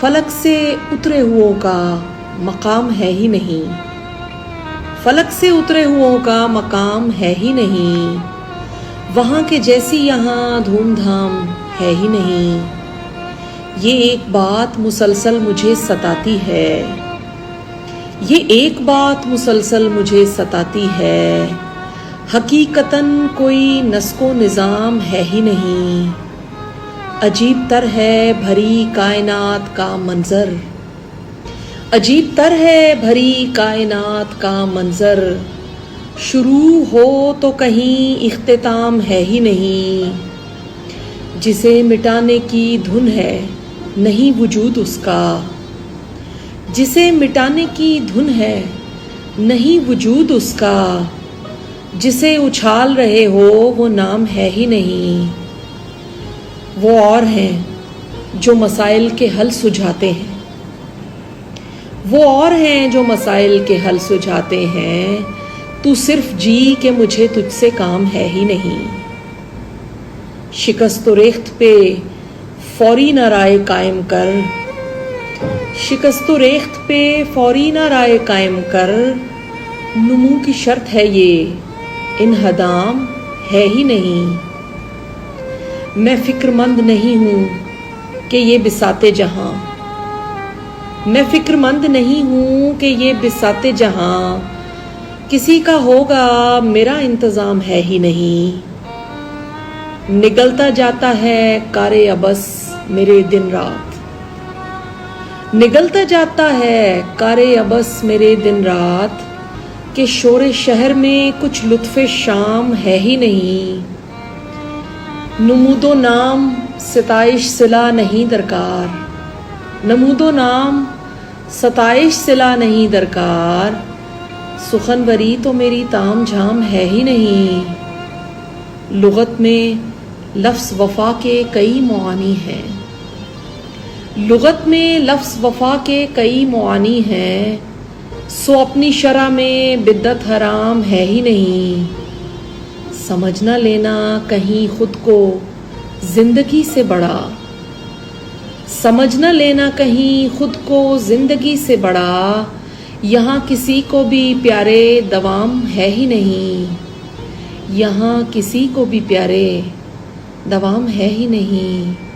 فلک سے اترے ہوں کا مقام ہے ہی نہیں، فلک سے اترے ہوں کا مقام ہے ہی نہیں، وہاں کے جیسی یہاں دھوم دھام ہے ہی نہیں۔ یہ ایک بات مسلسل مجھے ستاتی ہے، یہ ایک بات مسلسل مجھے ستاتی ہے، حقیقتاً کوئی نسق و نظام ہے ہی نہیں۔ عجیب تر ہے بھری کائنات کا منظر، عجیب تر ہے بھری کائنات کا منظر، شروع ہو تو کہیں اختتام ہے ہی نہیں۔ جسے مٹانے کی دھن ہے نہیں وجود اس کا، جسے مٹانے کی دھن ہے نہیں وجود اس کا، جسے اچھال رہے ہو وہ نام ہے ہی نہیں۔ وہ اور ہیں جو مسائل کے حل سجھاتے ہیں، وہ اور ہیں جو مسائل کے حل سجھاتے ہیں، تو صرف جی کہ مجھے تجھ سے کام ہے ہی نہیں۔ شکست و ریخت پہ فوری نہ رائے قائم کر، شکست و ریخت پہ فوری نہ رائے قائم کر، نمو کی شرط ہے یہ انہدام ہے ہی نہیں۔ میں فکر مند نہیں ہوں کہ یہ بساط جہاں، میں فکر مند نہیں ہوں کہ یہ بساط جہاں کسی کا ہوگا میرا انتظام ہے ہی نہیں۔ نگلتا جاتا ہے کار ابس میرے دن رات، نگلتا جاتا ہے کار ابس میرے دن رات، کہ شور شہر میں کچھ لطف شام ہے ہی نہیں۔ نمود و نام ستائش صلہ نہیں درکار، نمود و نام ستائش صلہ نہیں درکار، سخنوری تو میری تام جھام ہے ہی نہیں۔ لغت میں لفظ وفا کے کئی معانی ہیں، لغت میں لفظ وفا کے کئی معانی ہیں، سو اپنی شرح میں بدعت حرام ہے ہی نہیں۔ سمجھ نہ لینا کہیں خود کو زندگی سے بڑا، سمجھ نہ لینا کہیں خود کو زندگی سے بڑا، یہاں کسی کو بھی پیارے دوام ہے ہی نہیں، یہاں کسی کو بھی پیارے دوام ہے ہی نہیں۔